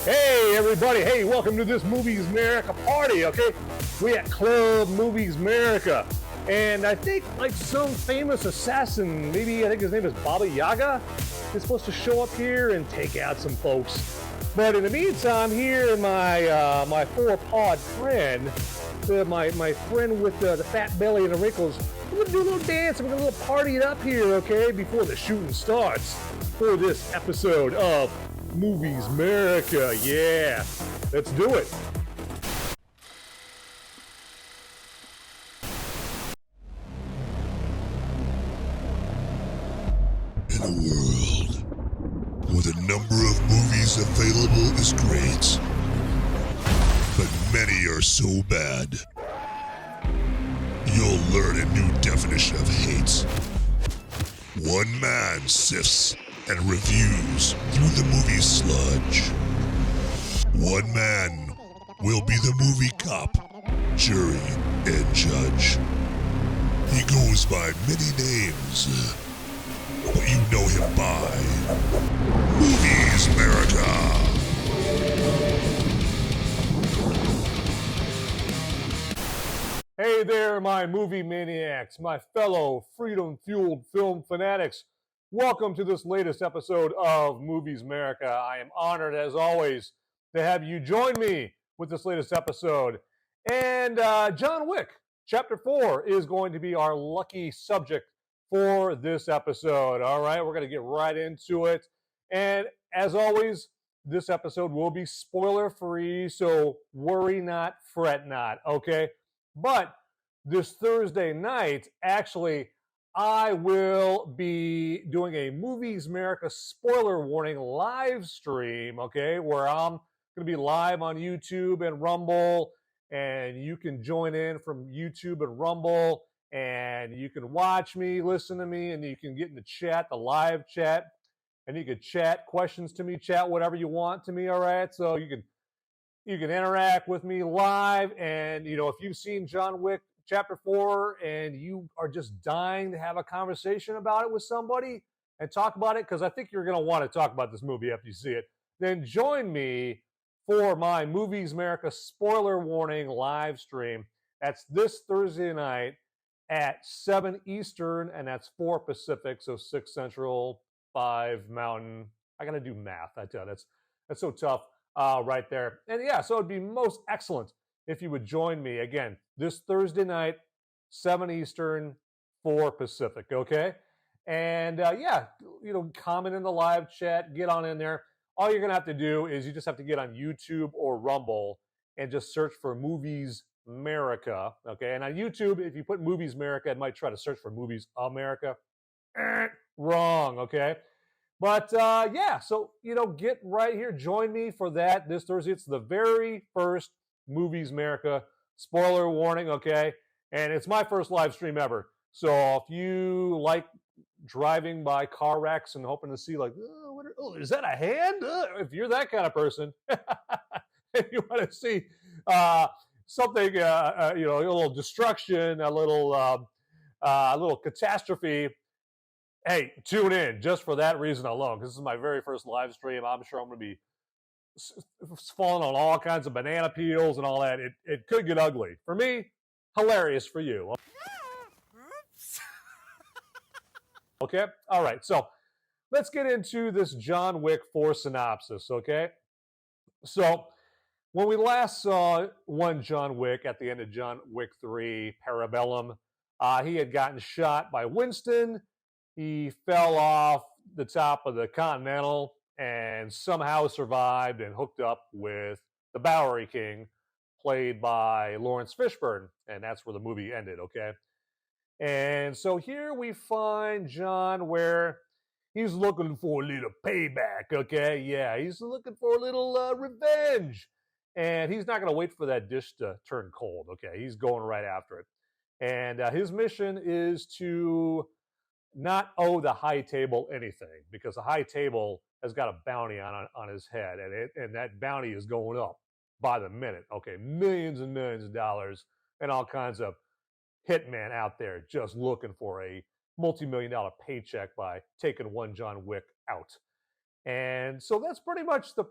Hey, everybody. Hey, welcome to this Movies Merica party, okay? We at Club Movies Merica. And I think like some famous assassin, maybe I think his name is Baba Yaga, is supposed to show up here and take out some folks. But in the meantime, here my my four-pawed friend, my friend with the fat belly and the wrinkles, we're going to do a little dance, we're going to party it up here, okay, before the shooting starts for this episode of Movies Merica. Yeah, let's do it. In a world where the number of movies available is great, but many are so bad, you'll learn a new definition of hate. One man sifts and reviews through the movie sludge. One man will be the movie cop, jury, and judge. He goes by many names, but you know him by Movies Merica. Hey there, my movie maniacs, my fellow freedom-fueled film fanatics. Welcome to this latest episode of Movies Merica. I am honored, as always, to have you join me with this latest episode. And John Wick, Chapter 4, is going to be our lucky subject for this episode. All right, we're going to get right into it. And as always, this episode will be spoiler-free, so worry not, fret not, okay? But this Thursday night, actually, I will be doing a Movies Merica spoiler warning live stream, okay, where I'm going to be live on YouTube and Rumble, and you can join in from YouTube and Rumble, and you can watch me, listen to me, and you can get in the chat, the live chat, and you can chat questions to me, chat whatever you want to me, all right? So you can interact with me live, and you know, if you've seen John Wick Chapter 4 and you are just dying to have a conversation about it with somebody and talk about it, because I think you're going to want to talk about this movie after you see it, then join me for my Movies Merica spoiler warning live stream. That's this Thursday night at 7 Eastern, and that's 4 Pacific, so 6 Central, 5 Mountain. I got to do math, I tell you, that's so tough. Right there. And yeah, so it'd be most excellent if you would join me again this Thursday night, 7 Eastern, 4 Pacific, okay? And yeah, you know, comment in the live chat, get on in there. All you're going to have to do is you just have to get on YouTube or Rumble and just search for Movies Merica, okay? And on YouTube, if you put Movies Merica, it might try to search for Movies America. Wrong, okay? But yeah, so, you know, get right here. Join me for that this Thursday. It's the very first Movies Merica spoiler warning, okay? And it's my first live stream ever. So if you like driving by car wrecks and hoping to see, like, is that a hand? If you're that kind of person, if you want to see something, you know, a little destruction, a little catastrophe, hey, tune in just for that reason alone, because this is my very first live stream. I'm sure I'm going to be falling on all kinds of banana peels and all that. It could get ugly. For me, hilarious for you. Okay? All right, so let's get into this John Wick 4 synopsis, okay? So when we last saw one John Wick at the end of John Wick 3, Parabellum, he had gotten shot by Winston. He fell off the top of the Continental and somehow survived and hooked up with the Bowery King, played by Laurence Fishburne. And that's where the movie ended, okay? And so here we find John where he's looking for a little payback, okay? Yeah, he's looking for a little revenge. And he's not going to wait for that dish to turn cold, okay? He's going right after it. And his mission is to not owe the high table anything, because the high table has got a bounty on his head, and that bounty is going up by the minute. Okay, millions and millions of dollars, and all kinds of hitmen out there just looking for a multi-million-dollar paycheck by taking one John Wick out. And so that's pretty much the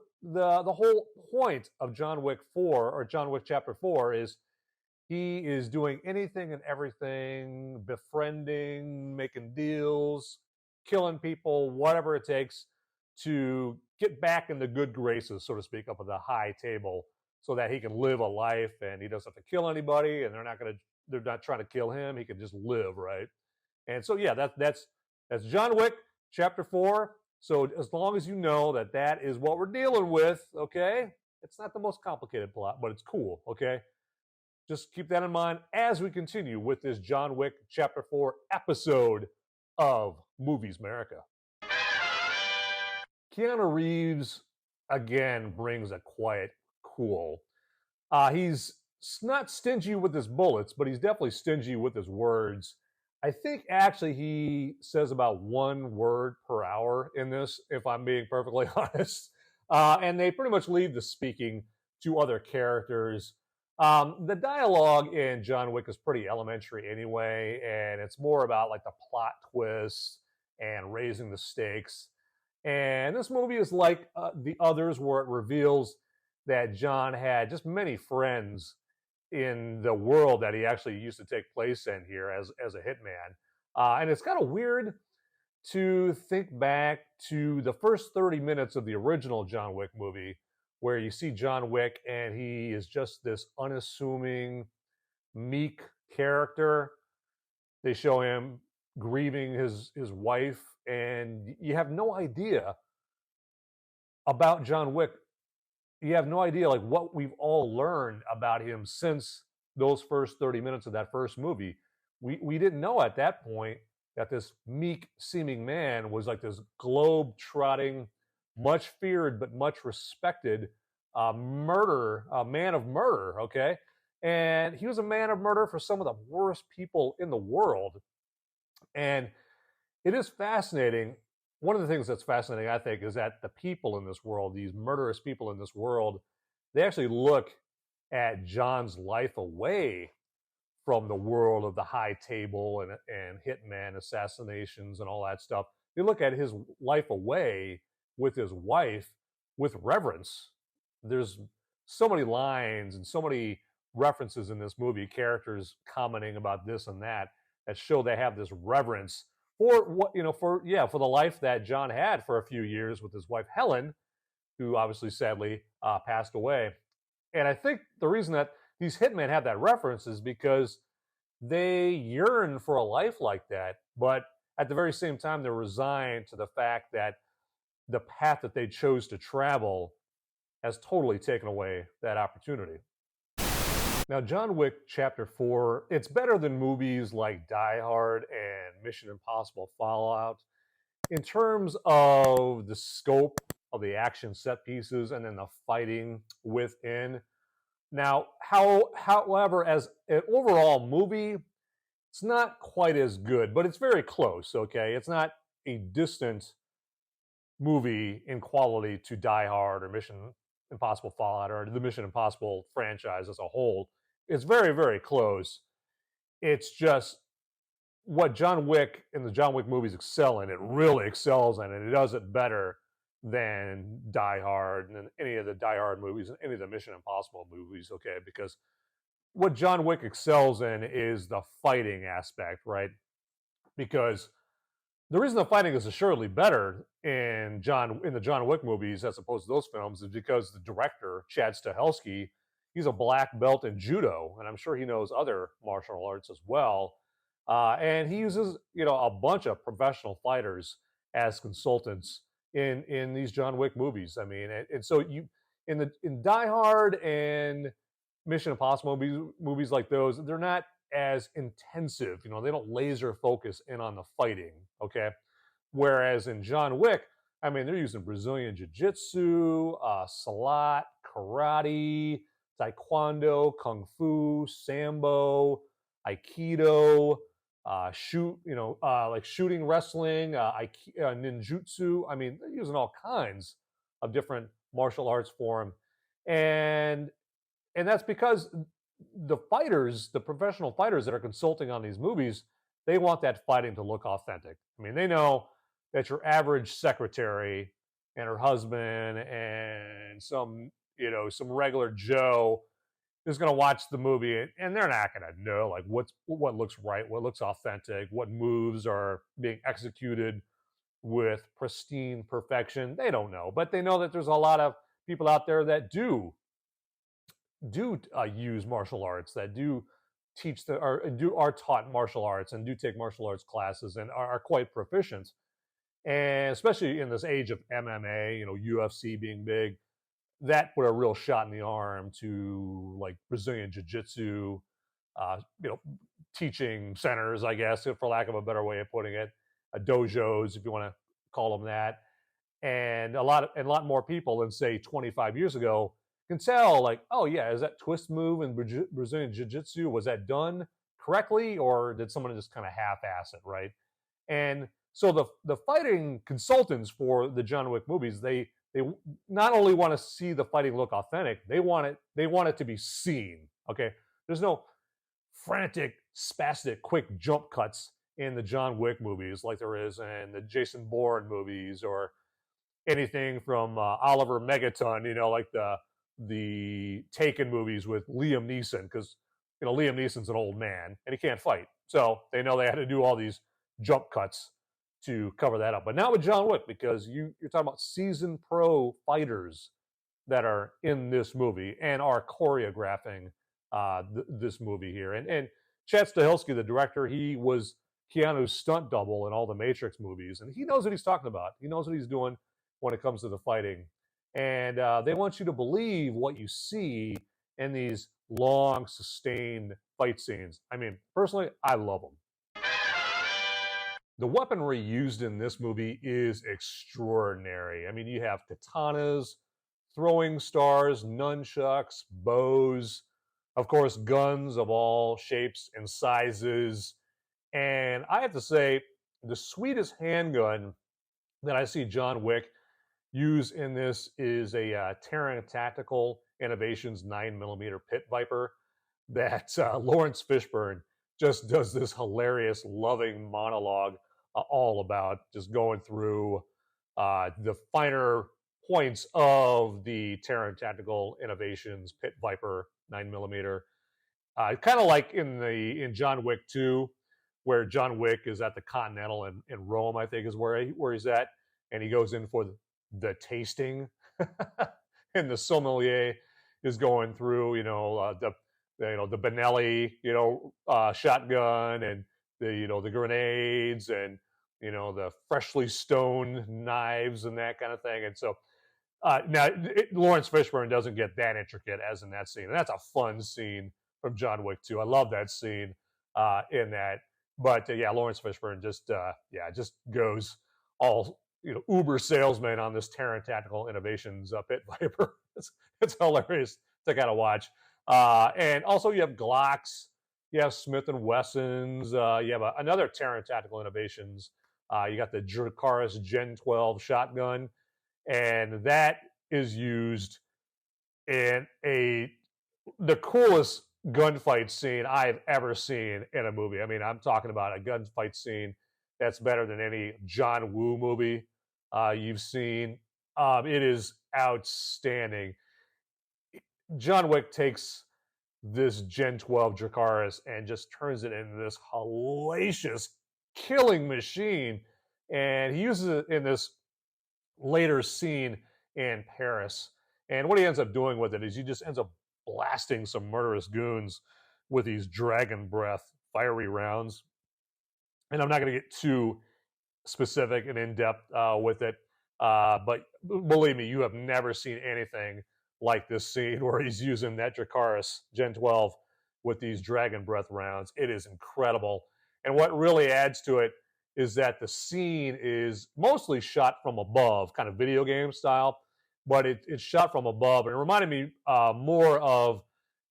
whole point of John Wick 4 or John Wick Chapter 4 is he is doing anything and everything, befriending, making deals, killing people, whatever it takes to get back in the good graces, so to speak, up at the high table so that he can live a life and he doesn't have to kill anybody and they're not trying to kill him. He can just live, right? And so yeah, that's John Wick Chapter 4. So as long as you know that that is what we're dealing with, okay? It's not the most complicated plot, but it's cool, okay? Just keep that in mind as we continue with this John Wick Chapter 4 episode of Movies Merica. Keanu Reeves, again, brings a quiet cool. He's not stingy with his bullets, but he's definitely stingy with his words. I think actually he says about 1 word per hour in this, if I'm being perfectly honest. And they pretty much leave the speaking to other characters. The dialogue in John Wick is pretty elementary anyway, and it's more about like the plot twist and raising the stakes. And this movie is like the others, where it reveals that John had just many friends in the world that he actually used to take place in here as a hitman. And it's kind of weird to think back to the first 30 minutes of the original John Wick movie, where you see John Wick and he is just this unassuming, meek character. They show him grieving his wife, and you have no idea about John Wick. You have no idea like what we've all learned about him since those first 30 minutes of that first movie. We didn't know at that point that this meek seeming man was like this globe-trotting, much feared but much respected man of murder, okay? And he was a man of murder for some of the worst people in the world. And it is fascinating. One of the things that's fascinating, I think, is that the people in this world, these murderous people in this world, they actually look at John's life away from the world of the high table and hitman assassinations and all that stuff. They look at his life away with his wife with reverence. There's so many lines and so many references in this movie, characters commenting about this and that show they have this reverence for for the life that John had for a few years with his wife Helen, who obviously sadly passed away. And I think the reason that these hitmen have that reference is because they yearn for a life like that, but at the very same time they're resigned to the fact that the path that they chose to travel has totally taken away that opportunity. Now, John Wick Chapter 4, it's better than movies like Die Hard and Mission Impossible Fallout in terms of the scope of the action set pieces and then the fighting within. Now, however, as an overall movie, it's not quite as good, but it's very close, okay? It's not a distant movie in quality to Die Hard or Mission Impossible Fallout or the Mission Impossible franchise as a whole. It's very, very close. It's just what John Wick and the John Wick movies excel in. It really excels in it. It does it better than Die Hard and any of the Die Hard movies and any of the Mission Impossible movies, okay? Because what John Wick excels in is the fighting aspect, right? Because the reason the fighting is assuredly better in the John Wick movies as opposed to those films is because the director, Chad Stahelski, he's a black belt in judo, and I'm sure he knows other martial arts as well. And he uses, a bunch of professional fighters as consultants in these John Wick movies. I mean, and so in Die Hard and Mission Impossible movies like those, they're not as intensive. They don't laser focus in on the fighting, okay? Whereas in John Wick, I mean, they're using Brazilian Jiu-Jitsu, Salat, karate, Taekwondo, Kung Fu, Sambo, Aikido, like shooting wrestling, ninjutsu. I mean, they're using all kinds of different martial arts for them. And that's because the fighters, the professional fighters that are consulting on these movies, they want that fighting to look authentic. I mean, they know that your average secretary and her husband and some regular Joe is going to watch the movie, and they're not going to know like what looks right, what looks authentic, what moves are being executed with pristine perfection. They don't know, but they know that there's a lot of people out there that do use martial arts, that do teach are taught martial arts and do take martial arts classes and are quite proficient. And especially in this age of MMA, UFC being big, that put a real shot in the arm to like Brazilian jiu-jitsu, uh, you know, teaching centers, I guess, for lack of a better way of putting it, dojos, if you want to call them that. And a lot more people than say 25 years ago can tell, like, oh yeah, is that twist move in Brazilian jiu-jitsu, was that done correctly, or did someone just kind of half-ass it, right? And so the fighting consultants for the John Wick movies, they not only want to see the fighting look authentic, they want it to be seen. Okay, there's no frantic, spastic, quick jump cuts in the John Wick movies like there is in the Jason Bourne movies or anything from Oliver Megaton, like the Taken movies with Liam Neeson, because Liam Neeson's an old man and he can't fight, so they know they had to do all these jump cuts to cover that up. But not with John Wick, because you're talking about seasoned pro fighters that are in this movie and are choreographing this movie here. And Chad Stahelski, the director, he was Keanu's stunt double in all the Matrix movies, and he knows what he's talking about. He knows what he's doing when it comes to the fighting. And they want you to believe what you see in these long, sustained fight scenes. I mean, personally, I love them. The weaponry used in this movie is extraordinary. I mean, you have katanas, throwing stars, nunchucks, bows, of course, guns of all shapes and sizes. And I have to say, the sweetest handgun that I see John Wick use in this is a Charon Tactical Innovations 9mm Pit Viper that Laurence Fishburne just does this hilarious, loving monologue all about, just going through the finer points of the Charon Tactical Innovations Pit Viper 9mm. Kind of like in John Wick 2, where John Wick is at the Continental in Rome, I think is where he's at, and he goes in for the tasting, and the sommelier is going through, the Benelli, shotgun, and the grenades, and the freshly stoned knives and that kind of thing. And so now Laurence Fishburne doesn't get that intricate as in that scene, and that's a fun scene from John Wick 2. I love that scene in that. But yeah, Laurence Fishburne just goes all uber salesman on this Charon Tactical Innovations Pit Viper. It's hilarious to kind of watch. And also you have Glocks, you have Smith and Wessons, you have another Charon Tactical Innovations. You got the Dracarys Gen 12 shotgun, and that is used in the coolest gunfight scene I've ever seen in a movie. I mean, I'm talking about a gunfight scene that's better than any John Woo movie you've seen. It is outstanding. John Wick takes this Gen 12 Dracarys and just turns it into this hellacious killing machine. And he uses it in this later scene in Paris. And what he ends up doing with it is he just ends up blasting some murderous goons with these dragon breath fiery rounds. And I'm not going to get too specific and in-depth with it, but believe me, you have never seen anything like this scene where he's using that Dracarys Gen 12 with these dragon breath rounds. It is incredible. And what really adds to it is that the scene is mostly shot from above, kind of video game style, but it's shot from above. And it reminded me more of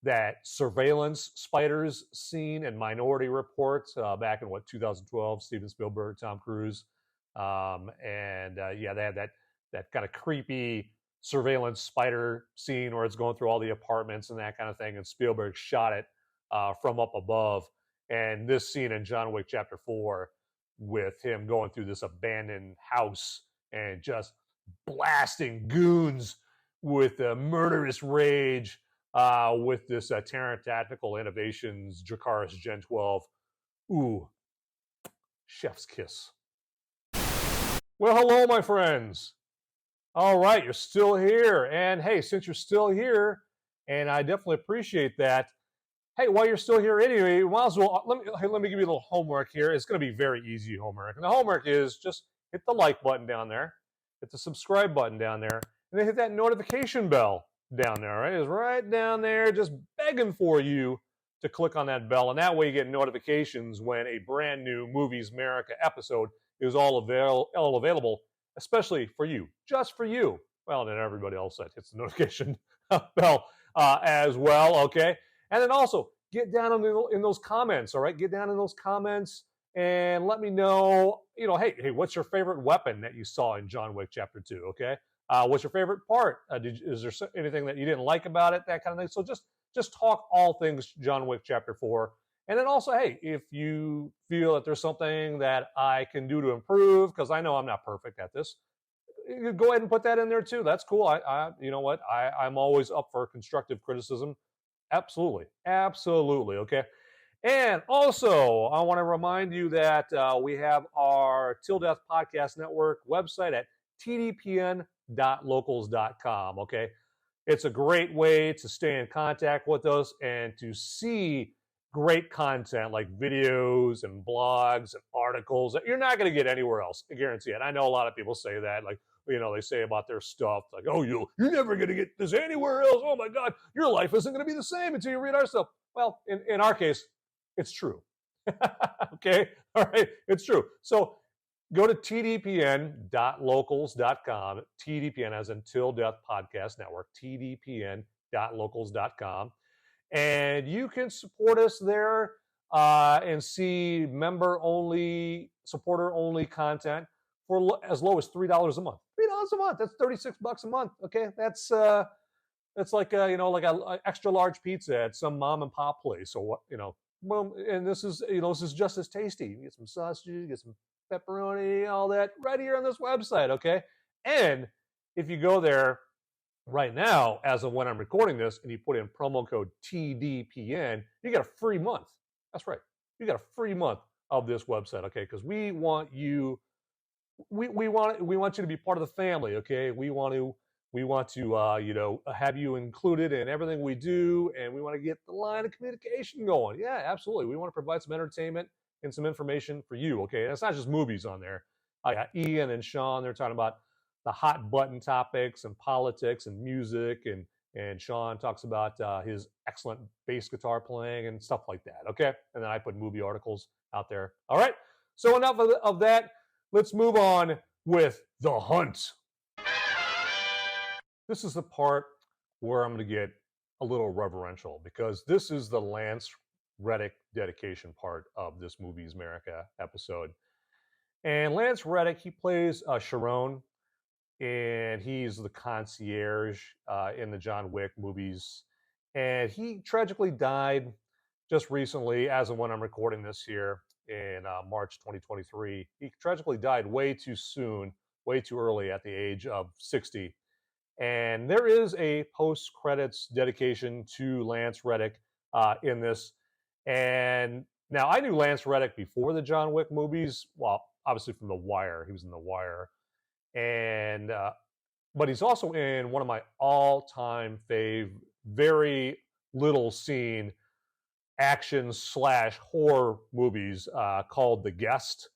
that surveillance spiders scene in Minority Report back in 2012, Steven Spielberg, Tom Cruise. Yeah, they had that kind of creepy surveillance spider scene where it's going through all the apartments and that kind of thing. And Spielberg shot it from up above. And this scene in John Wick Chapter 4 with him going through this abandoned house and just blasting goons with murderous rage with this Terran Tactical Innovations Dracarys Gen 12. Ooh, chef's kiss. Well, hello, my friends. All right, you're still here. And hey, since you're still here, and I definitely appreciate that, hey, while you're still here anyway, you might as well, let me give you a little homework here. It's going to be very easy homework. And the homework is just hit the like button down there, hit the subscribe button down there, and then hit that notification bell down there, right? It's right down there, just begging for you to click on that bell. And that way you get notifications when a brand new Movies Merica episode is all available, especially for you, just for you. Well, and then everybody else that hits the notification bell as well, okay? And then also, get down in those comments, all right? Get down in those comments and let me know, hey, what's your favorite weapon that you saw in John Wick Chapter 2, okay? What's your favorite part? Is there anything that you didn't like about it, that kind of thing? So just talk all things John Wick Chapter 4. And then also, hey, if you feel that there's something that I can do to improve, because I know I'm not perfect at this, go ahead and put that in there too. That's cool. You know what? I'm always up for constructive criticism. Absolutely. Absolutely. Okay. And also, I want to remind you that we have our Till Death Podcast Network website at tdpn.locals.com. Okay. It's a great way to stay in contact with us and to see great content like videos and blogs and articles that you're not going to get anywhere else. I guarantee it. I know a lot of people say that, like, they say about their stuff, like, oh, you're never going to get this anywhere else. Oh, my God, your life isn't going to be the same until you read our stuff. Well, in our case, it's true. Okay? All right? It's true. So go to tdpn.locals.com, TDPN as in Till Death Podcast Network, tdpn.locals.com, and you can support us there and see member-only, supporter-only content for as low as $3 a month. $3 a month. That's $36 a month. Okay, that's like like a extra large pizza at some mom and pop place, or what, Well, and this is just as tasty. You get some sausages, you get some pepperoni, all that right here on this website. Okay, and if you go there right now, as of when I'm recording this, and you put in promo code TDPN, you get a free month. That's right, you get a free month of this website. Okay, because we want you. We want you to be part of the family, okay? We want to have you included in everything we do, and we want to get the line of communication going. Yeah, absolutely. We want to provide some entertainment and some information for you, okay? And it's not just movies on there. I got Ian and Sean. They're talking about the hot button topics and politics and music, and Sean talks about his excellent bass guitar playing and stuff like that, okay? And then I put movie articles out there. All right. So enough of that. Let's move on with The Hunt. This is the part where I'm going to get a little reverential, because this is the Lance Reddick dedication part of this Movies Merica episode. And Lance Reddick, he plays Charon, and he's the concierge in the John Wick movies. And he tragically died just recently, as of when I'm recording this here, in March 2023. He tragically died way too soon, way too early, at the age of 60. And there is a post-credits dedication to Lance Reddick in this. And now, I knew Lance Reddick before the John Wick movies. Well, obviously from The Wire. He was in The Wire. And but he's also in one of my all-time fave, very little seen action/horror movies called The Guest,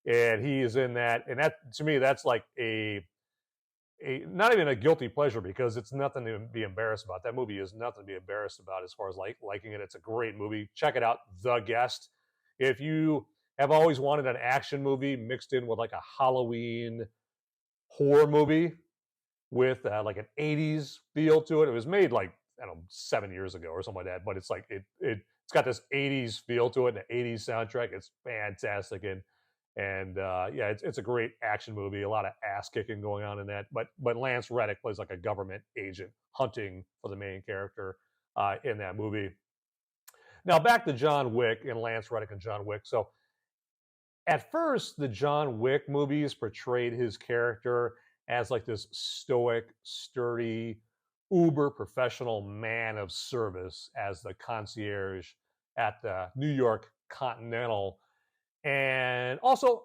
and he is in that. And that, to me, that's like a not even a guilty pleasure, because it's nothing to be embarrassed about. That movie is nothing to be embarrassed about as far as liking it. It's a great movie. Check it out, The Guest. If you have always wanted an action movie mixed in with like a Halloween horror movie with like an 80s feel to it. It was made like, I don't know, 7 years ago or something like that, but it's like it's got this 80s feel to it, and an 80s soundtrack. It's fantastic. And yeah, it's a great action movie. A lot of ass kicking going on in that. But Lance Reddick plays like a government agent hunting for the main character in that movie. Now back to John Wick and Lance Reddick and John Wick. So at first, the John Wick movies portrayed his character as like this stoic, sturdy, uber professional man of service as the concierge at the New York Continental. And also,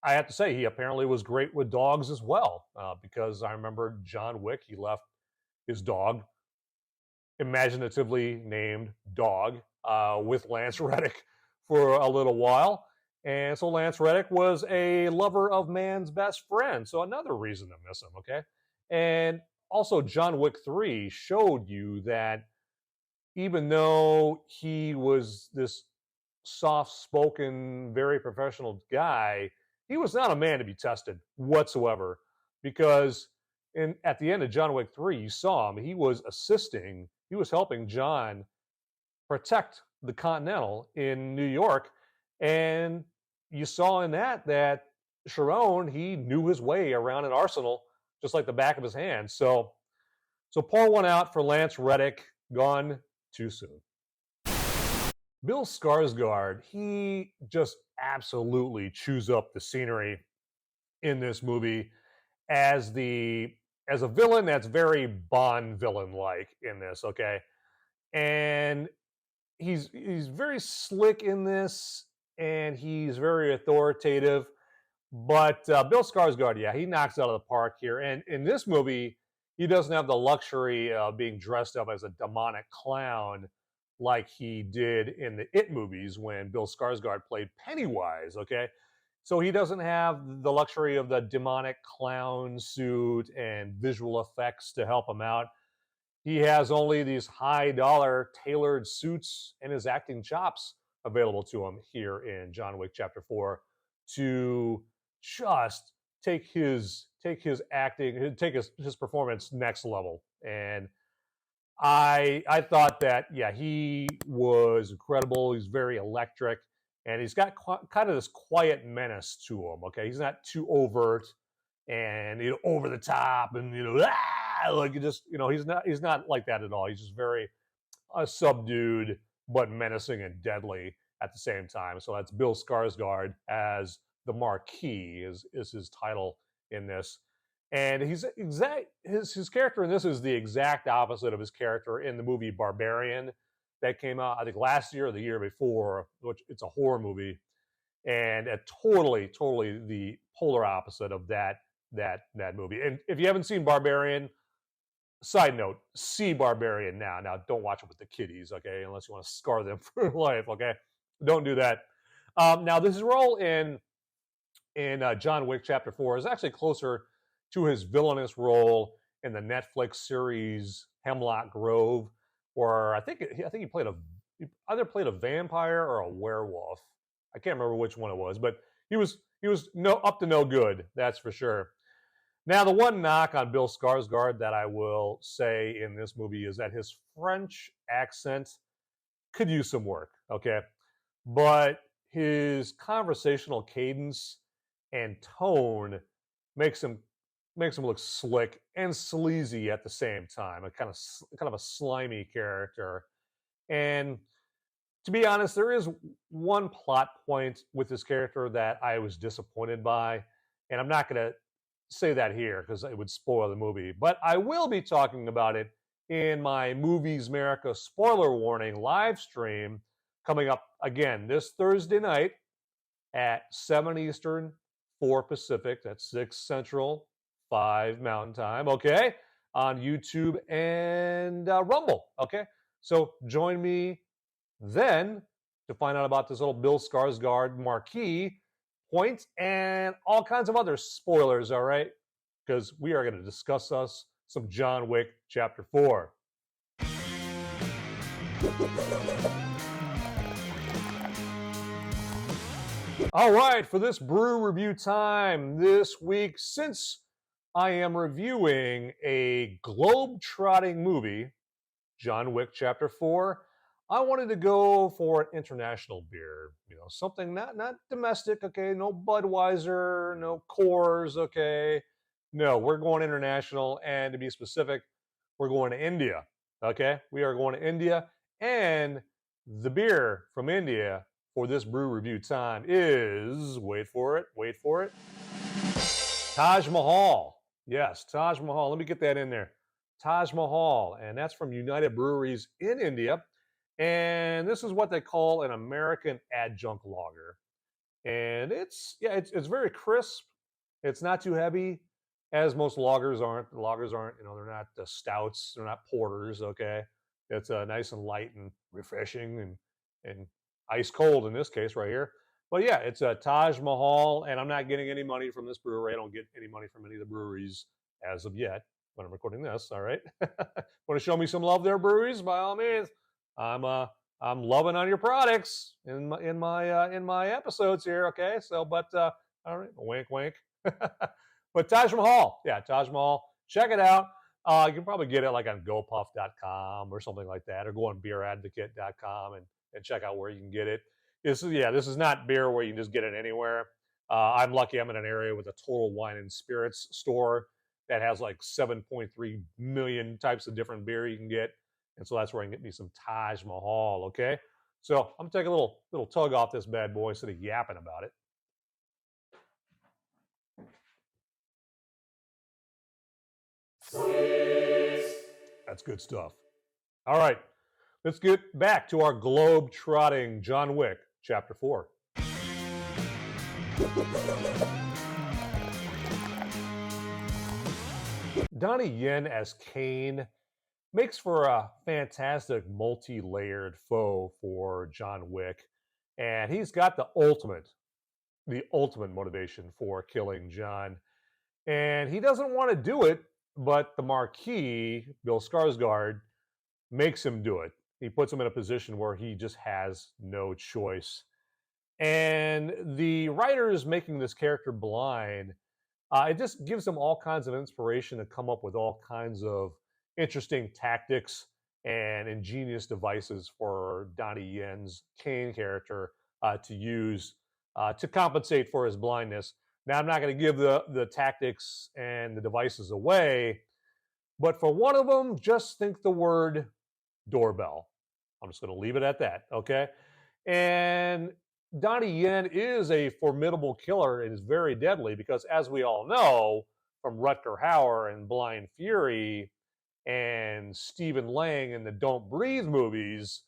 I have to say, he apparently was great with dogs as well, because I remember John Wick, he left his dog, imaginatively named Dog, with Lance Reddick for a little while. And so Lance Reddick was a lover of man's best friend. So another reason to miss him, okay? And also, John Wick 3 showed you that even though he was this soft-spoken, very professional guy, he was not a man to be tested whatsoever. Because at the end of John Wick 3, you saw him. He was assisting. He was helping John protect the Continental in New York. And you saw in that Charon, he knew his way around an arsenal just like the back of his hand. So pour one out for Lance Reddick, gone too soon. Bill Skarsgård, he just absolutely chews up the scenery in this movie as a villain that's very Bond villain-like in this, okay? And he's very slick in this, and he's very authoritative. But Bill Skarsgård, yeah, he knocks it out of the park here. And in this movie, he doesn't have the luxury of being dressed up as a demonic clown like he did in the It movies when Bill Skarsgård played Pennywise, okay? So he doesn't have the luxury of the demonic clown suit and visual effects to help him out. He has only these high-dollar tailored suits and his acting chops available to him here in John Wick Chapter 4 to just take his acting, take his performance next level. And I thought that, yeah, he was incredible. He's very electric, and he's got kind of this quiet menace to him. Okay, he's not too overt and over the top, and like he's not like that at all. He's just very subdued but menacing and deadly at the same time. So that's Bill Skarsgård as the Marquis is his title in this. And his character in this is the exact opposite of his character in the movie Barbarian that came out, I think, last year or the year before, which it's a horror movie, and totally the polar opposite of that movie. And if you haven't seen Barbarian, side note, see Barbarian now. Now, don't watch it with the kiddies, okay? Unless you want to scar them for life, okay? Don't do that. Now, this role in John Wick Chapter 4 is actually closer to his villainous role in the Netflix series Hemlock Grove, where I think he either played a vampire or a werewolf. I can't remember which one it was, but he was up to no good, that's for sure. Now, the one knock on Bill Skarsgård that I will say in this movie is that his French accent could use some work, okay? But his conversational cadence and tone makes him look slick and sleazy at the same time. A kind of a slimy character. And to be honest, there is one plot point with this character that I was disappointed by, and I'm not going to say that here because it would spoil the movie, but I will be talking about it in my Movies Merica spoiler warning live stream coming up again this Thursday night at 7 Eastern, 4 Pacific. That's 6 Central, 5 Mountain Time, okay? On YouTube and Rumble, okay? So join me then to find out about this little Bill Skarsgård Marquis point and all kinds of other spoilers, all right? Because we are going to discuss some John Wick Chapter 4. All right, for this brew review time this week, since I am reviewing a globe-trotting movie, John Wick Chapter 4, I wanted to go for an international beer, something not domestic, okay? No Budweiser, no Coors, okay? No, we're going international, and to be specific, we're going to India, okay? We are going to India, and the beer from India for this brew review time is, wait for it, Taj Mahal. Yes, Taj Mahal. Let me get that in there. Taj Mahal, and that's from United Breweries in India. And this is what they call an American adjunct lager. And it's very crisp. It's not too heavy, as most lagers aren't. The lagers aren't, they're not stouts, they're not porters. Okay, it's nice and light and refreshing and ice cold in this case right here. But yeah, it's a Taj Mahal, and I'm not getting any money from this brewery. I don't get any money from any of the breweries as of yet when I'm recording this. All right, want to show me some love there, breweries? By all means, I'm I'm loving on your products in my episodes here. Okay, so all right, wink, wink. But Taj Mahal, yeah, Taj Mahal. Check it out. You can probably get it like on GoPuff.com or something like that, or go on BeerAdvocate.com and check out where you can get it. This is not beer where you can just get it anywhere. I'm lucky I'm in an area with a total wine and spirits store that has like 7.3 million types of different beer you can get. And so that's where I can get me some Taj Mahal, okay? So I'm gonna take a little tug off this bad boy instead of yapping about it. That's good stuff. All right, let's get back to our globe-trotting John Wick, Chapter 4. Donnie Yen as Caine makes for a fantastic multi-layered foe for John Wick, and he's got the ultimate motivation for killing John, and he doesn't want to do it, but the Marquis, Bill Skarsgård, makes him do it. He puts him in a position where he just has no choice. And the writers making this character blind, it just gives them all kinds of inspiration to come up with all kinds of interesting tactics and ingenious devices for Donnie Yen's Caine character to use to compensate for his blindness. Now, I'm not going to give the tactics and the devices away, but for one of them, just think the word doorbell. I'm just going to leave it at that, okay? And Donnie Yen is a formidable killer and is very deadly because, as we all know from Rutger Hauer and Blind Fury and Stephen Lang in the Don't Breathe movies,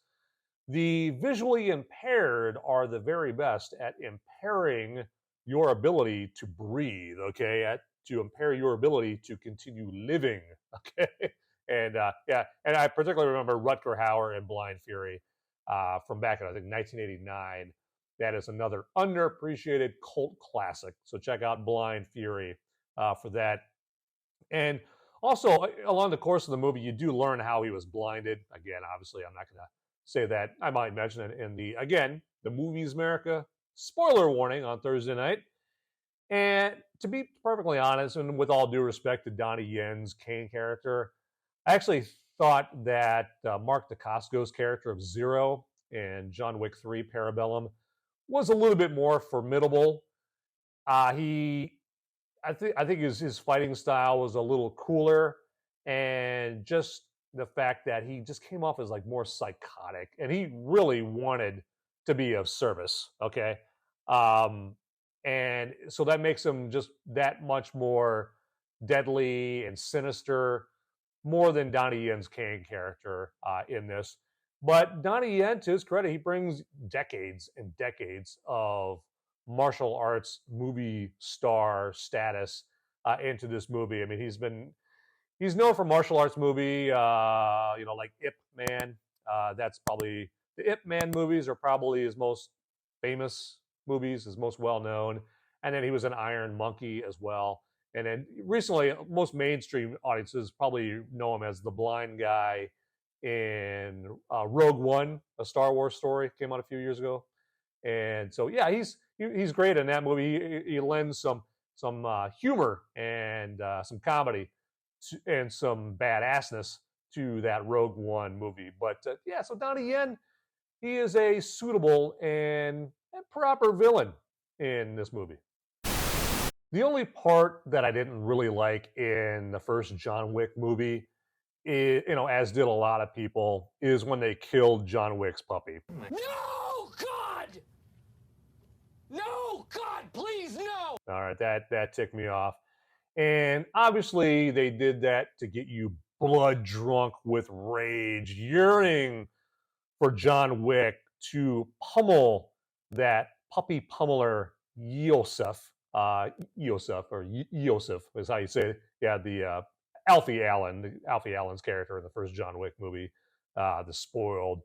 the visually impaired are the very best at impairing your ability to breathe, okay? To impair your ability to continue living, okay? And and I particularly remember Rutger Hauer in Blind Fury from back in, I think, 1989. That is another underappreciated cult classic. So check out Blind Fury for that. And also, along the course of the movie, you do learn how he was blinded. Again, obviously, I'm not going to say that. I might mention it in the Movies Merica spoiler warning on Thursday night. And to be perfectly honest, and with all due respect to Donnie Yen's Caine character, I actually thought that Mark Dacascos's character of Zero in John Wick 3 Parabellum was a little bit more formidable. I think his fighting style was a little cooler, and just the fact that he just came off as like more psychotic, and he really wanted to be of service. Okay, and so that makes him just that much more deadly and sinister, more than Donnie Yen's Caine character in this. But Donnie Yen, to his credit, he brings decades and decades of martial arts movie star status into this movie. I mean, he's known for martial arts movie, like Ip Man. That's probably the Ip Man movies are probably his most famous movies, his most well known. And then he was an Iron Monkey as well. And then recently, most mainstream audiences probably know him as the blind guy in Rogue One, a Star Wars story, came out a few years ago. And so, yeah, he's great in that movie. He lends some humor and some comedy and some badassness to that Rogue One movie. But so Donnie Yen, he is a suitable and proper villain in this movie. The only part that I didn't really like in the first John Wick movie, as did a lot of people, is when they killed John Wick's puppy. No, God! No, God, please, no! All right, that ticked me off. And obviously, they did that to get you blood drunk with rage, yearning for John Wick to pummel that puppy pummeler Yosef. Yosef or Yosef is how you say it. Yeah, the Alfie Allen's character in the first John Wick movie, the spoiled,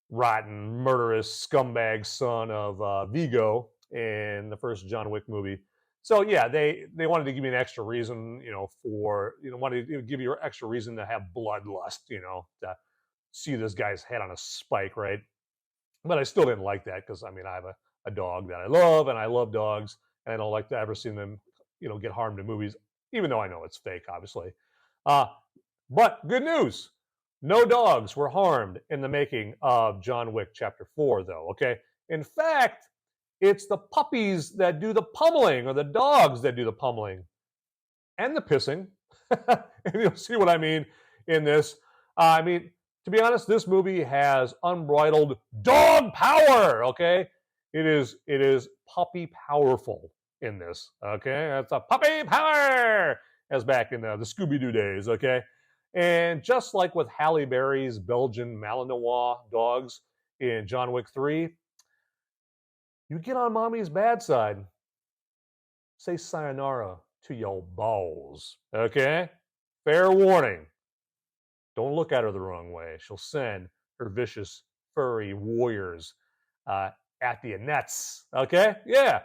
rotten, murderous scumbag son of Vigo in the first John Wick movie. So yeah, they wanted to give me an extra reason, wanted to give you an extra reason to have bloodlust, to see this guy's head on a spike, right? But I still didn't like that because I mean I have a dog that I love and I love dogs and I don't like to ever see them, get harmed in movies, even though I know it's fake, obviously. Uh, but good news. No dogs were harmed in the making of John Wick Chapter 4, though, okay? In fact, it's the puppies that do the pummeling or the dogs that do the pummeling and the pissing. And you'll see what I mean in this. I mean, to be honest, this movie has unbridled dog power, okay? It is puppy powerful in this, okay? That's a puppy power, as back in the Scooby-Doo days, okay? And just like with Halle Berry's Belgian Malinois dogs in John Wick 3, you get on mommy's bad side. Say sayonara to your balls, okay? Fair warning. Don't look at her the wrong way. She'll send her vicious, furry warriors at the nets, okay? Yeah.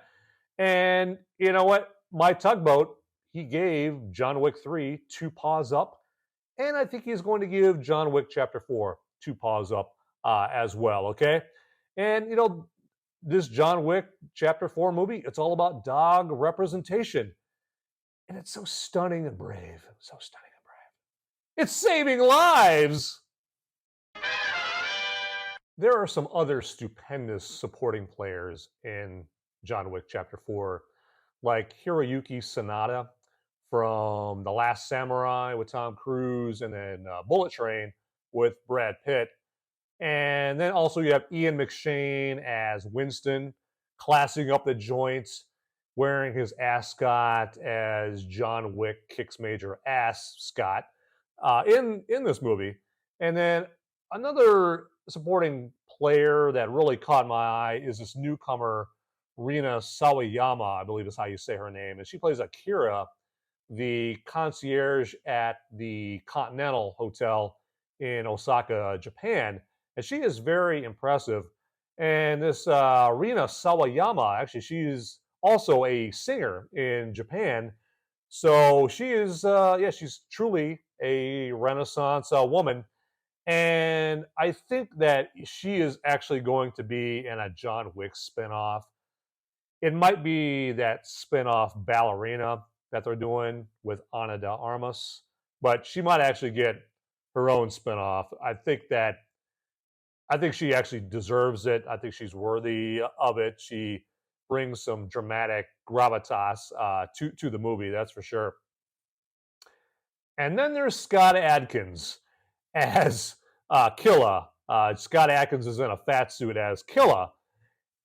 And you know what? My tugboat, he gave John Wick 3 2 paws up. And I think he's going to give John Wick Chapter 4 2 paws up as well, okay? And, this John Wick Chapter 4 movie, it's all about dog representation. And it's so stunning and brave. So stunning and brave. It's saving lives. There are some other stupendous supporting players in John Wick Chapter 4, like Hiroyuki Sanada from The Last Samurai with Tom Cruise, and then Bullet Train with Brad Pitt. And then also you have Ian McShane as Winston, classing up the joints, wearing his ascot as John Wick kicks major ass Scott in this movie. And then another supporting player that really caught my eye is this newcomer, Rina Sawayama, I believe is how you say her name. And she plays Akira, the concierge at the Continental Hotel in Osaka, Japan. And she is very impressive. And this Rina Sawayama, actually, she's also a singer in Japan. So she is, she's truly a Renaissance woman. And I think that she is actually going to be in a John Wick spinoff. It might be that spinoff Ballerina that they're doing with Ana de Armas, but she might actually get her own spinoff. I think she actually deserves it. I think she's worthy of it. She brings some dramatic gravitas to the movie, that's for sure. And then there's Scott Adkins as Killa. Scott Adkins is in a fat suit as Killa.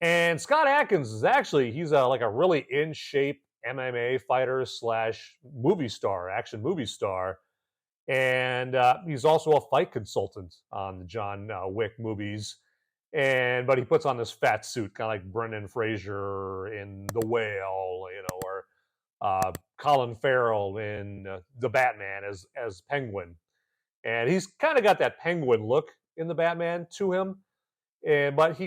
And Scott Adkins is actually, he's like a really in shape MMA fighter slash movie star, action movie star. And he's also a fight consultant on the John Wick movies. But he puts on this fat suit, kind of like Brendan Fraser in The Whale, or Colin Farrell in The Batman as Penguin. And he's kind of got that Penguin look in The Batman to him. But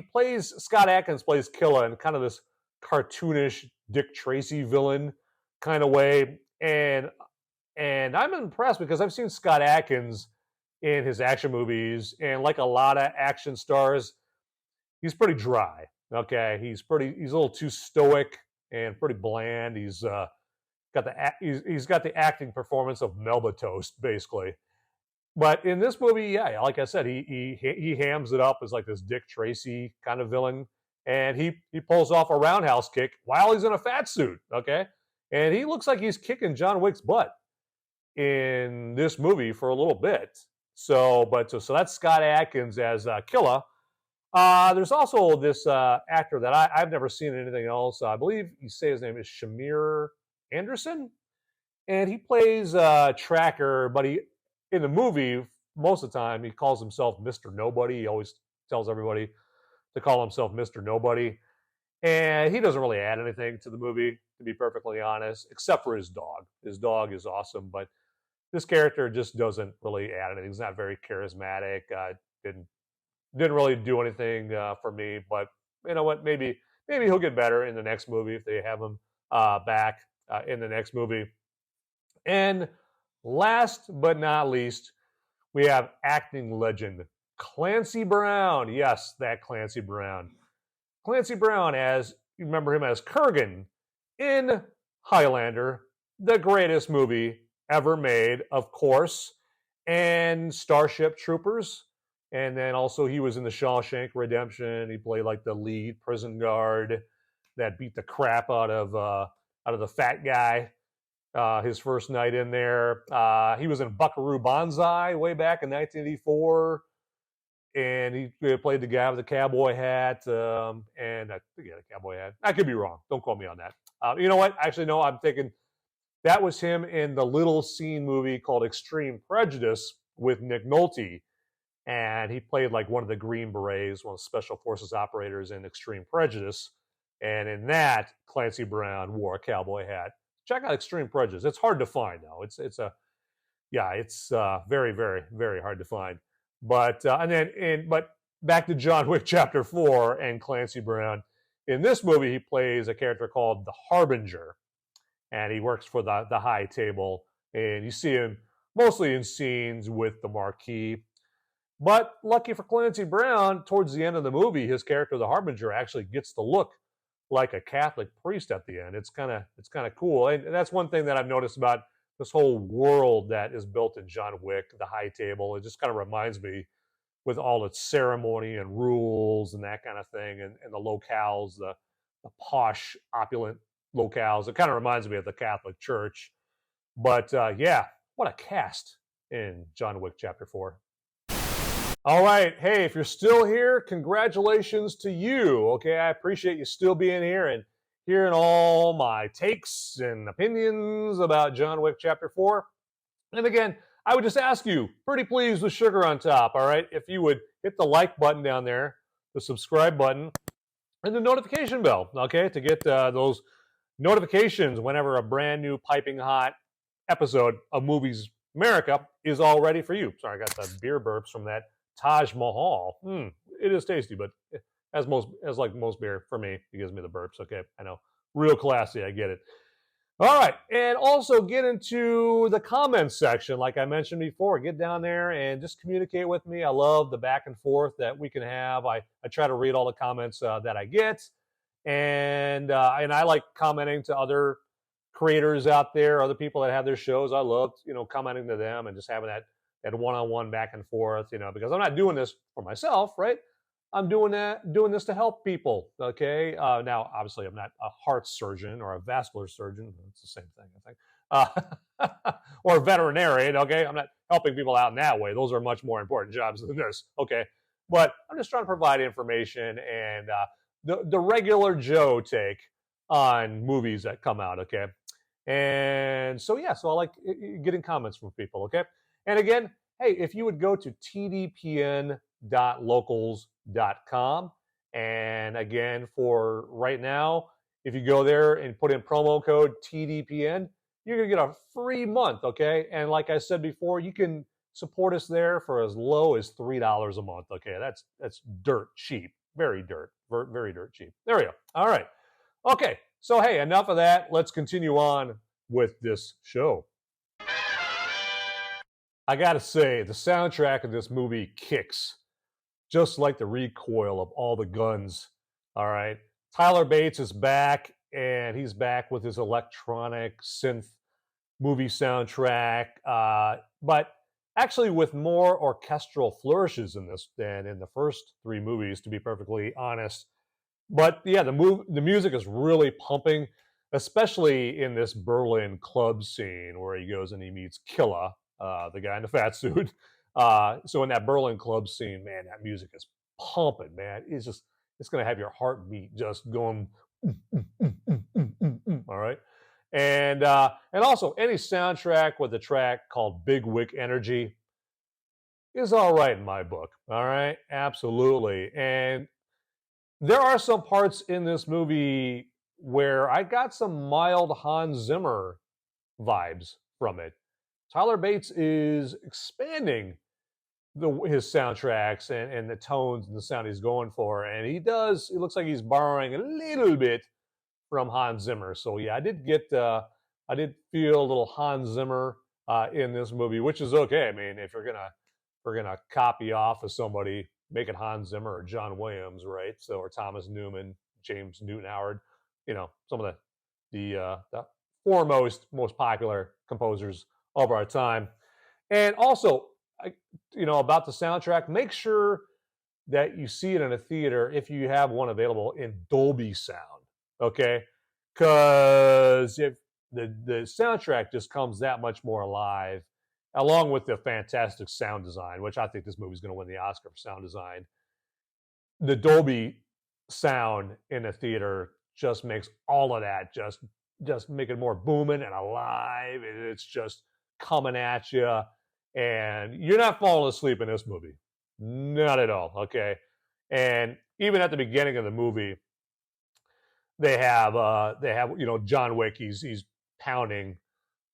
Scott Adkins plays Killa in kind of this cartoonish Dick Tracy villain kind of way. And I'm impressed because I've seen Scott Adkins in his action movies, and like a lot of action stars, he's pretty dry. Okay, he's a little too stoic and pretty bland. He's got the acting performance of Melba Toast, basically. But in this movie, yeah, like I said, he hams it up as like this Dick Tracy kind of villain, and he pulls off a roundhouse kick while he's in a fat suit. Okay, and he looks like he's kicking John Wick's butt in this movie for a little bit. So that's Scott Adkins as Killa. There's also this actor that I've never seen in anything else. I believe you say his name is Shamir Anderson. and he plays Tracker, but in the movie, most of the time, he calls himself Mr. Nobody. He always tells everybody to call himself Mr. Nobody. And he doesn't really add anything to the movie, to be perfectly honest, except for his dog. His dog is awesome, but this character just doesn't really add anything. He's not very charismatic. Didn't really do anything for me. But you know what? Maybe he'll get better in the next movie if they have him back in the next movie. And last but not least, we have acting legend Clancy Brown. Yes, that Clancy Brown. Clancy Brown, as you remember him as Kurgan in Highlander, the greatest movie ever made, of course, and Starship Troopers. And then also he was in the Shawshank Redemption. He played like the lead prison guard that beat the crap out of the fat guy. His first night in there. He was in Buckaroo Banzai way back in 1984. And he played the guy with the cowboy hat. And I think he had a cowboy hat. I could be wrong. Don't quote me on that. You know what? Actually, no, I'm thinking that was him in the little scene movie called Extreme Prejudice with Nick Nolte. And he played like one of the Green Berets, one of the Special Forces operators in Extreme Prejudice. And in that, Clancy Brown wore a cowboy hat. Check out Extreme Prejudice. It's hard to find, though. It's very, very, very hard to find. But but back to John Wick Chapter 4 and Clancy Brown. In this movie, he plays a character called the Harbinger, and he works for the High Table. And you see him mostly in scenes with the Marquis. But lucky for Clancy Brown, towards the end of the movie, his character, the Harbinger, actually gets to look like a Catholic priest at the end. It's kind of cool, and that's one thing that I've noticed about this whole world that is built in John Wick, the High Table. It just kind of reminds me, with all its ceremony and rules and that kind of thing, and the locales, the posh, opulent locales. It kind of reminds me of the Catholic Church. But yeah, what a cast in John Wick Chapter 4. All right. Hey, if you're still here, congratulations to you. Okay, I appreciate you still being here and hearing all my takes and opinions about John Wick Chapter 4. And again, I would just ask you, pretty please with sugar on top, all right? If you would hit the like button down there, the subscribe button, and the notification bell, okay, to get those notifications whenever a brand new piping hot episode of Movies Merica is all ready for you. Sorry, I got the beer burps from that Taj Mahal. It is tasty, but as like most beer, for me, it gives me the burps. Okay, I know. Real classy, I get it. All right, and also get into the comments section, like I mentioned before. Get down there and just communicate with me. I love the back and forth that we can have. I try to read all the comments that I get, and I like commenting to other creators out there, other people that have their shows. I love commenting to them and just having that one-on-one back and forth, because I'm not doing this for myself, right? I'm doing this to help people, okay? Now, obviously, I'm not a heart surgeon or a vascular surgeon. It's the same thing, I think. Or a veterinarian, okay? I'm not helping people out in that way. Those are much more important jobs than this, okay? But I'm just trying to provide information and the regular Joe take on movies that come out, okay? And so, yeah, so I like getting comments from people, okay? And again, hey, if you would go to tdpn.locals.com, and again, for right now, if you go there and put in promo code TDPN, you're going to get a free month, okay? And like I said before, you can support us there for as low as $3 a month, okay? That's dirt cheap, very dirt cheap. There we go. All right. Okay, so hey, enough of that. Let's continue on with this show. I gotta say, the soundtrack of this movie kicks, just like the recoil of all the guns. All right, Tyler Bates is back, and he's back with his electronic synth movie soundtrack, but actually with more orchestral flourishes in this than in the first three movies, to be perfectly honest. But yeah, the music is really pumping, especially in this Berlin club scene where he goes and he meets Killa, the guy in the fat suit. So in that Berlin club scene, man, that music is pumping, man. It's going to have your heartbeat just going, all right? And also any soundtrack with a track called Big Wick Energy is all right in my book. All right, absolutely. And there are some parts in this movie where I got some mild Hans Zimmer vibes from it. Tyler Bates is expanding his soundtracks and the tones and the sound he's going for, and it looks like he's borrowing a little bit from Hans Zimmer. So yeah, I did feel a little Hans Zimmer in this movie, which is okay. I mean, if we're gonna copy off of somebody, make it Hans Zimmer or John Williams, right? So, or Thomas Newman, James Newton Howard, some of the foremost, most popular composers of our time. And also, about the soundtrack, make sure that you see it in a theater if you have one available in Dolby sound, okay? Because if the soundtrack just comes that much more alive, along with the fantastic sound design, which I think this movie's going to win the Oscar for sound design. The Dolby sound in a theater just makes all of that just make it more booming and alive. It's just coming at you, and you're not falling asleep in this movie, not at all. Okay, and even at the beginning of the movie, they have John Wick. He's pounding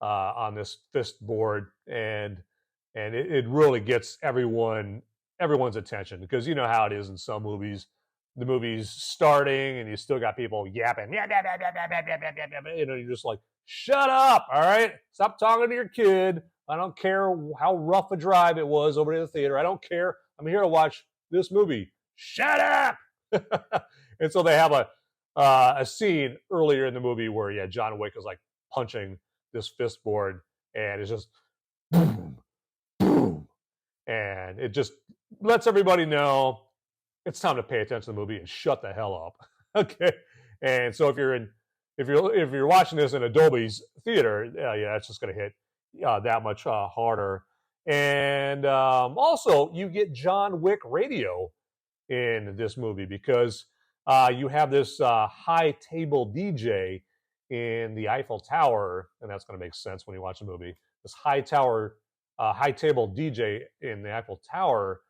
on this fist board, and it really gets everyone's attention, because you know how it is in some movies. The movie's starting and you still got people yapping. You're just like, shut up, all right? Stop talking to your kid. I don't care how rough a drive it was over to the theater. I don't care. I'm here to watch this movie. Shut up. And so they have a scene earlier in the movie where John Wick is like punching this fist board, and it's just boom, boom, and it just lets everybody know it's time to pay attention to the movie and shut the hell up. Okay, and so if you're watching this in a Dolby's theater, it's just going to hit that much harder. And also, you get John Wick radio in this movie, because you have this high table DJ in the Eiffel Tower, and that's going to make sense when you watch the movie. This high table DJ in the Eiffel Tower,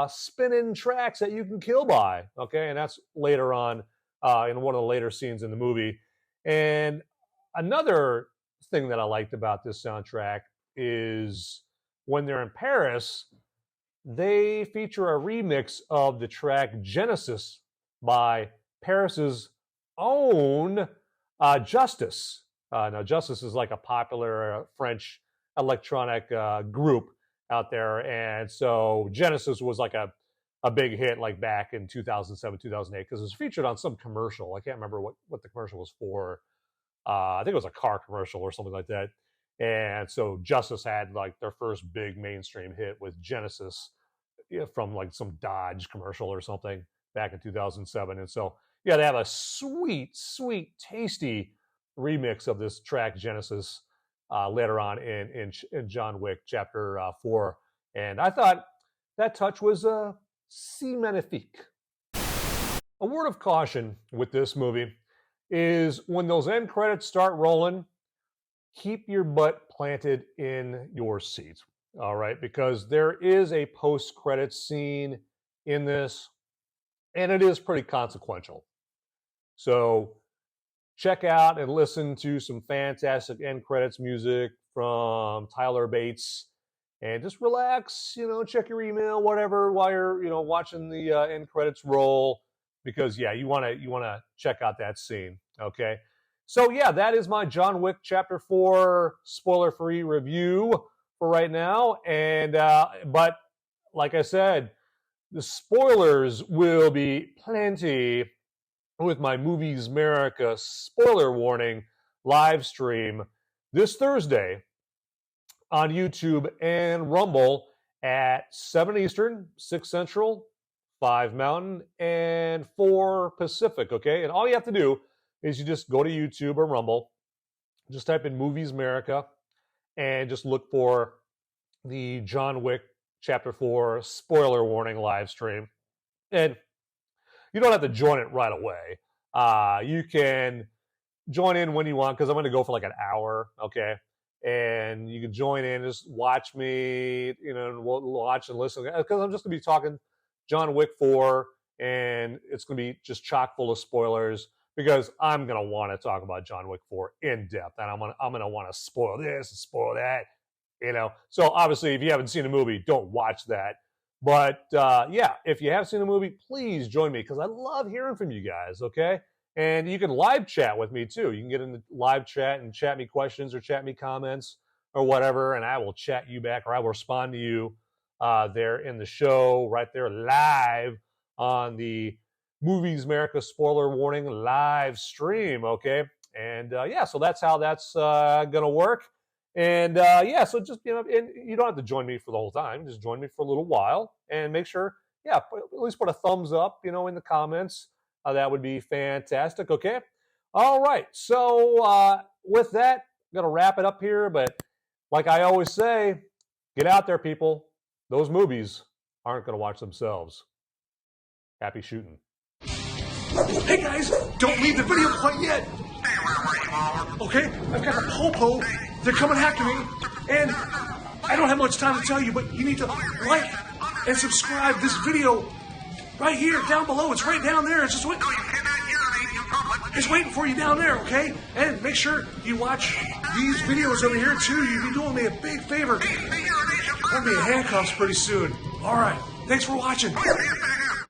spinning tracks that you can kill by. Okay, and that's later on in one of the later scenes in the movie. And another thing that I liked about this soundtrack is when they're in Paris, they feature a remix of the track Genesis by Paris's own Justice. Now, Justice is like a popular French electronic group out there, and so Genesis was like a big hit, like back in 2007, 2008, because it was featured on some commercial. I can't remember what the commercial was for. I think it was a car commercial or something like that. And so Justice had like their first big mainstream hit with Genesis from like some Dodge commercial or something back in 2007. And so they have a sweet, tasty remix of this track Genesis later on in John Wick Chapter 4. And I thought that touch was si magnifique. A word of caution with this movie is when those end credits start rolling, keep your butt planted in your seat, all right? Because there is a post-credit scene in this, and it is pretty consequential. So check out and listen to some fantastic end credits music from Tyler Bates, and just relax, check your email, whatever, while you're, watching the end credits roll, because you want to check out that scene, okay? So that is my John Wick Chapter 4 spoiler-free review for right now, and but like I said, the spoilers will be plenty with my Movies Merica spoiler warning live stream this Thursday on YouTube and Rumble at 7 Eastern, 6 Central, 5 Mountain, and 4 Pacific, okay? And all you have to do is you just go to YouTube or Rumble, just type in Movies Merica, and just look for the John Wick Chapter 4 spoiler warning live stream. And you don't have to join it right away. You can join in when you want because I'm going to go for like an hour, okay? And you can join in, just watch me, you know, and we'll watch and listen because I'm just going to be talking John Wick 4, and it's going to be just chock full of spoilers because I'm going to want to talk about John Wick 4 in depth, and I'm going to want to spoil this and spoil that, you know. So obviously, if you haven't seen the movie, don't watch that. But yeah, if you have seen the movie, please join me because I love hearing from you guys, okay? And you can live chat with me too. You can get in the live chat and chat me questions or chat me comments or whatever, and I will chat you back or I will respond to you there in the show, right there live on the Movies America spoiler warning live stream, okay? And yeah, so that's how that's going to work. And yeah, so just, you know, and you don't have to join me for the whole time. Just join me for a little while and make sure, yeah, at least put a thumbs up, you know, in the comments. That would be fantastic, okay? All right, so with that, I'm going to wrap it up here. But like I always say, get out there, people. Those movies aren't going to watch themselves. Happy shooting. Hey guys, don't leave the video quite yet. Okay, I've got the popo. They're coming after me. And I don't have much time to tell you, but you need to like and subscribe this video right here, down below. It's right down there. It's just waiting. It's waiting for you down there, okay? And make sure you watch these videos over here too. You'll be doing me a big favor. I'll be in handcuffs pretty soon. All right. Thanks for watching.